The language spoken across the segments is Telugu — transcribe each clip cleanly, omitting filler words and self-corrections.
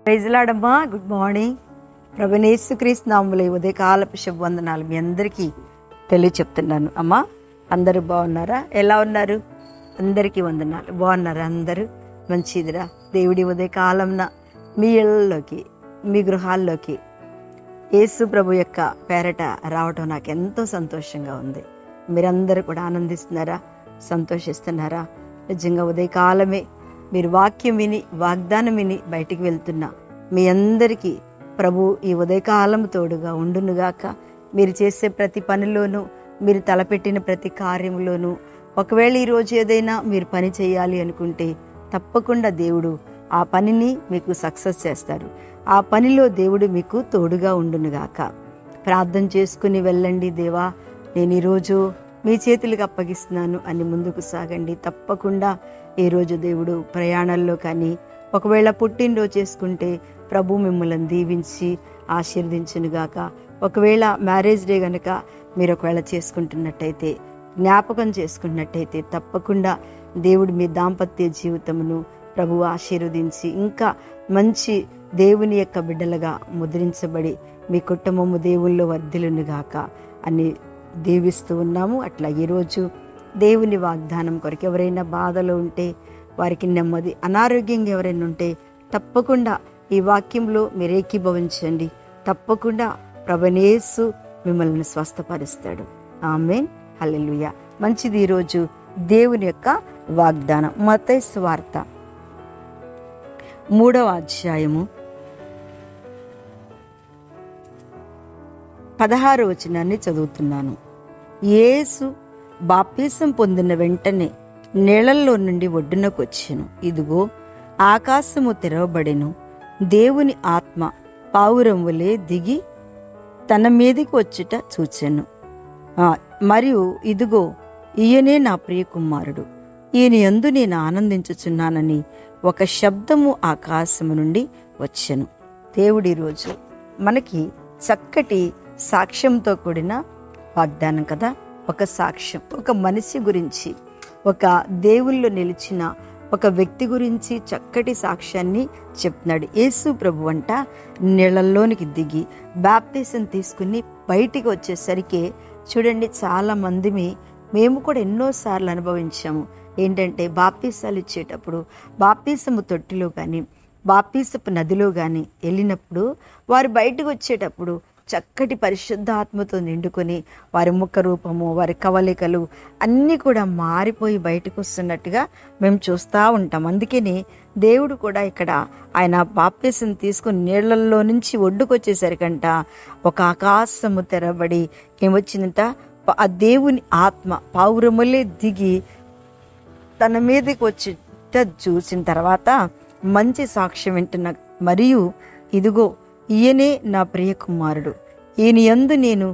ప్రైజ్ లార్డ్ అమ్మా. Good morning. ప్రభువైన యేసుక్రీస్తు నామములో ఉదయకాలపు శుభవందనాలు మీ అందరికీ చెప్తున్నాను. అమ్మా అందరూ బాగున్నారా? ఎలా ఉన్నారు? అందరికీ వందనాలు. బాగున్నారా అందరూ? మంచిదిరా. దేవుడి ఉదయకాలంన మీ ఇళ్ళలోకి, మీ గృహాల్లోకి యేసు ప్రభు యొక్క పేరట రావటం నాకు ఎంతో సంతోషంగా ఉంది. మీరందరూ కూడా ఆనందిస్తున్నారా? సంతోషిస్తున్నారా? నిజంగా ఉదయకాలమే మీరు వాక్యం విని, వాగ్దానం విని బయటికి వెళ్తున్నా మీ అందరికీ ప్రభు ఈ ఉదయకాలం తోడుగా ఉండునుగాక. మీరు చేసే ప్రతి పనిలోనూ, మీరు తలపెట్టిన ప్రతి కార్యంలోనూ, ఒకవేళ ఈరోజు ఏదైనా మీరు పని చేయాలి అనుకుంటే తప్పకుండా దేవుడు ఆ పనిని మీకు సక్సెస్ చేస్తారు. ఆ పనిలో దేవుడు మీకు తోడుగా ఉండునుగాక. ప్రార్థన చేసుకుని వెళ్ళండి. దేవా, నేను ఈరోజు మీ చేతులకు అప్పగిస్తున్నాను అని ముందుకు సాగండి. తప్పకుండా ఈరోజు దేవుడు ప్రయాణాల్లో కానీ, ఒకవేళ పుట్టినరోజు చేసుకుంటే ప్రభు మిమ్మల్ని దీవించి ఆశీర్వదించునుగాక. ఒకవేళ మ్యారేజ్ డే కనుక మీరు ఒకవేళ చేసుకుంటున్నట్టయితే, జ్ఞాపకం చేసుకున్నట్టయితే తప్పకుండా దేవుడు మీ దాంపత్య జీవితమును ప్రభు ఆశీర్వదించి ఇంకా మంచి దేవుని యొక్క బిడ్డలుగా ముద్రించబడి మీ కుటుంబము దేవుల్లో వర్ధిల్లునుగాక అని దీవిస్తూ ఉన్నాము. అట్లా ఈరోజు దేవుని వాగ్దానం కొరకు ఎవరైనా బాధలో ఉంటే, వారికి నెమ్మది, అనారోగ్యంగా ఎవరైనా ఉంటే తప్పకుండా ఈ వాక్యంలో మీరు ఏకీభవించండి. తప్పకుండా ప్రభువైన యేసు మిమ్మల్ని స్వస్థపరుస్తాడు. ఆమేన్. హల్లెలూయా. మంచిది. ఈరోజు దేవుని యొక్క వాగ్దానం మత్తయి సువార్త 3వ అధ్యాయము 16వ వచనాన్ని చదువుతున్నాను. యేసు బాప్తిసం పొందిన వెంటనే నీళ్లలో నుండి ఒడ్డునకు వచ్చెను. ఇదిగో ఆకాశము తెరవబడెను. దేవుని ఆత్మ పావురం వలె దిగి తన మీదికి వచ్చుట చూచెను. మరియు ఇదిగో ఈయనే నా ప్రియ కుమారుడు, ఈయన యందు నేను ఆనందించుచున్నానని ఒక శబ్దము ఆకాశము నుండి వచ్చెను. దేవుడి రోజు మనకి చక్కటి సాక్ష్యంతో కూడిన వాగ్దానం కదా. ఒక సాక్ష్యం, ఒక మనిషి గురించి, ఒక దేవుల్లో నిలిచిన ఒక వ్యక్తి గురించి చక్కటి సాక్ష్యాన్ని చెప్తున్నాడు. యేసు ప్రభు అంట నీళ్ళల్లోనికి దిగి బాప్తిసం తీసుకుని బయటికి వచ్చేసరికి చూడండి, చాలా మందిమి మేము కూడా ఎన్నోసార్లు అనుభవించాము. ఏంటంటే బాప్తిసాలు ఇచ్చేటప్పుడు బాప్తిసము తొట్టిలో కానీ, బాప్తిసపు నదిలో కానీ వెళ్ళినప్పుడు వారు బయటకు వచ్చేటప్పుడు చక్కటి పరిశుద్ధాత్మతో నిండుకొని వారి ముఖ రూపము, వారి కవలికలు అన్నీ కూడా మారిపోయి బయటకు వస్తున్నట్టుగా మేము చూస్తూ ఉంటాం. అందుకని దేవుడు కూడా ఇక్కడ ఆయన బాప్తిసం తీసుకుని నీళ్లలో నుంచి ఒడ్డుకొచ్చేసరికంట ఒక ఆకాశము తెరబడి ఏమొచ్చిందంట, ఆ దేవుని ఆత్మ పావురములే దిగి తన మీదకి వచ్చి చూసిన తర్వాత మంచి సాక్ష్యం వింటున్నా. మరియు ఇదిగో ఈయనే నా ప్రియ కుమారుడు, ఈయన యందు నేను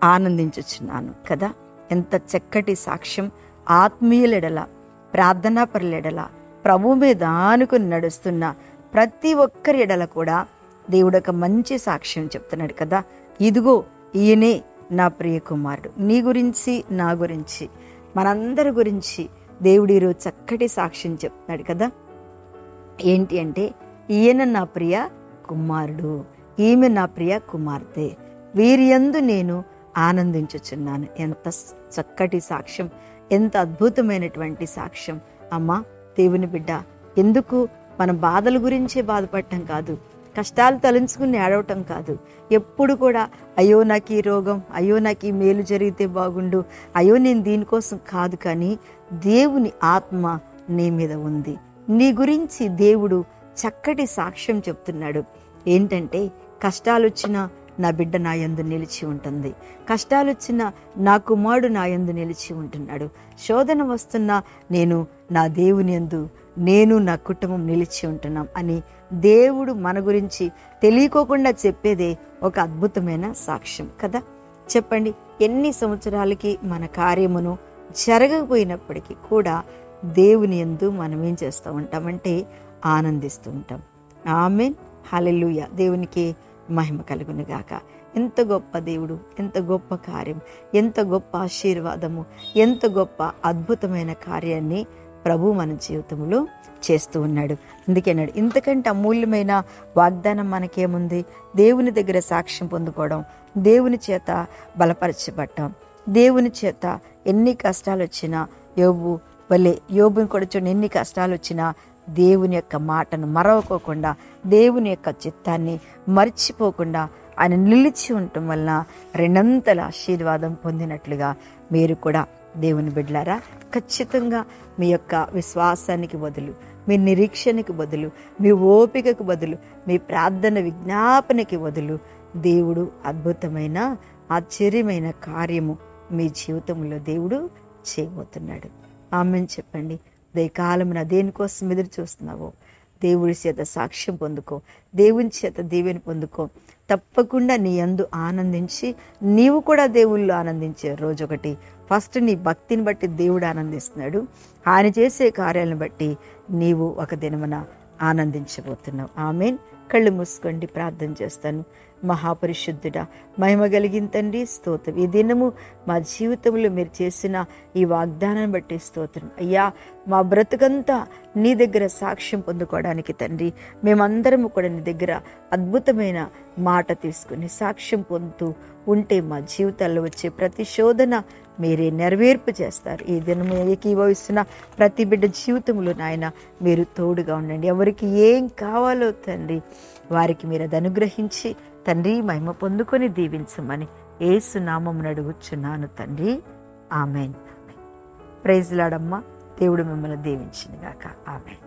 ఆనందించుచున్నాను కదా. ఎంత చక్కటి సాక్ష్యం. ఆత్మీయులెడల, ప్రార్థనా పరులెడల, ప్రభు మీద ఆనుకుని నడుస్తున్న ప్రతి ఒక్కరి ఎడల కూడా దేవుడు ఒక మంచి సాక్ష్యం చెప్తున్నాడు కదా. ఇదిగో ఈయనే నా ప్రియ కుమారుడు. నీ గురించి, నా గురించి, మనందరి గురించి దేవుడు ఈరోజు చక్కటి సాక్ష్యం చెప్తున్నాడు కదా. ఏంటి అంటే, ఈయన నా ప్రియ కుమారుడు, ఈమె నా ప్రియ కుమార్తె, వీరి యందు నేను ఆనందించుచున్నాను. ఎంత చక్కటి సాక్ష్యం, ఎంత అద్భుతమైనటువంటి సాక్ష్యం. అమ్మా దేవుని బిడ్డ, ఎందుకు మన బాధల గురించే బాధపడటం కాదు, కష్టాలు తలంచుకుని ఏడవటం కాదు. ఎప్పుడు కూడా అయ్యో నాకు ఈ రోగం, అయ్యో నాకు ఈ మేలు జరిగితే బాగుండు, అయ్యో నేను దీనికోసం కాదు. కానీ దేవుని ఆత్మ నీ మీద ఉంది. నీ గురించి దేవుడు చక్కటి సాక్ష్యం చెప్తున్నాడు. ఏంటంటే, కష్టాలు వచ్చినా నా బిడ్డ నా యందు నిలిచి ఉంటుంది, కష్టాలు వచ్చినా నా కుమారుడు నా యందు నిలిచి ఉంటున్నాడు, శోధన వస్తున్నా నేను నా దేవుని యందు, నేను నా కుటుంబం నిలిచి ఉంటున్నాం అని దేవుడు మన గురించి తెలియకోకుండా చెప్పేదే ఒక అద్భుతమైన సాక్ష్యం కదా. చెప్పండి, ఎన్ని సంవత్సరాలకి మన కార్యమును జరగకపోయినప్పటికీ కూడా దేవుని యందు మనం ఏం చేస్తూ ఉంటామంటే ఆనందిస్తూ ఉంటాం. ఆమేన్. హల్లెలూయా. దేవునికి మహిమ కలుగును గాక. ఎంత గొప్ప దేవుడు, ఎంత గొప్ప కార్యం, ఎంత గొప్ప ఆశీర్వాదము, ఎంత గొప్ప అద్భుతమైన కార్యాన్ని ప్రభు మన జీవితంలో చేస్తూ ఉన్నాడు. అందుకే అన్నాడు, ఇంతకంటే అమూల్యమైన వాగ్దానం మనకేముంది? దేవుని దగ్గర సాక్ష్యం పొందుకోవడం, దేవుని చేత బలపరచబడటం, దేవుని చేత ఎన్ని కష్టాలు వచ్చినా యోబుని కూడా చూడండి, ఎన్ని కష్టాలు వచ్చినా దేవుని యొక్క మాటను మరవకోకుండా, దేవుని యొక్క చిత్తాన్ని మర్చిపోకుండా ఆయన నిలిచి ఉండటం వలన రెండంతల ఆశీర్వాదం పొందినట్లుగా మీరు కూడా దేవుని బిడ్డలారా ఖచ్చితంగా మీ యొక్క విశ్వాసానికి బదులు, మీ నిరీక్షణకి బదులు, మీ ఓపికకు బదులు, మీ ప్రార్థన విజ్ఞాపనకి బదులు దేవుడు అద్భుతమైన ఆశ్చర్యమైన కార్యము మీ జీవితంలో దేవుడు చేయబోతున్నాడు. ఆమెన్ చెప్పండి. దయకాలమున దేనికోసం ఎదురు చూస్తున్నావో దేవుడి చేత సాక్ష్యం పొందుకో, దేవుని చేత దీవెని పొందుకో. తప్పకుండా నీ యందు ఆనందించి నీవు కూడా దేవుళ్ళు ఆనందించే రోజు ఒకటి. ఫస్ట్ నీ భక్తిని బట్టి దేవుడు ఆనందిస్తున్నాడు. ఆయన చేసే కార్యాలను బట్టి నీవు ఒక దినమున ఆనందించబోతున్నావు. ఆమెన్. కళ్ళు మూసుకోండి, ప్రార్థన చేస్తాను. మహాపరిశుద్ధుడా, మహిమ కలిగిన తండ్రి, స్తోత్రం. ఈ దినము మా జీవితంలో మీరు చేసిన ఈ వాగ్దానాన్ని బట్టి స్తోత్రం అయ్యా. మా బ్రతుకంతా నీ దగ్గర సాక్ష్యం పొందుకోవడానికి తండ్రి, మేమందరము కూడా నీ దగ్గర అద్భుతమైన మాట తీసుకుని సాక్ష్యం పొందుతూ ఉంటే మా జీవితాల్లో వచ్చే ప్రతి శోధన మీరే నెరవేర్పు చేస్తారు. ఈ దినము ఏకీభవిస్తున్న ప్రతి బిడ్డ జీవితంలో నాయన మీరు తోడుగా ఉండండి. ఎవరికి ఏం కావాలో తండ్రి వారికి మీరు అది అనుగ్రహించి తండ్రి మహిమ పొందుకొని దీవించమని యేసు నామమున అడుగుచున్నాను తండ్రి. ఆమెన్. ప్రైజ్ లార్డ్ అమ్మా. దేవుడు మిమ్మల్ని దీవించును గాక. ఆమెన్.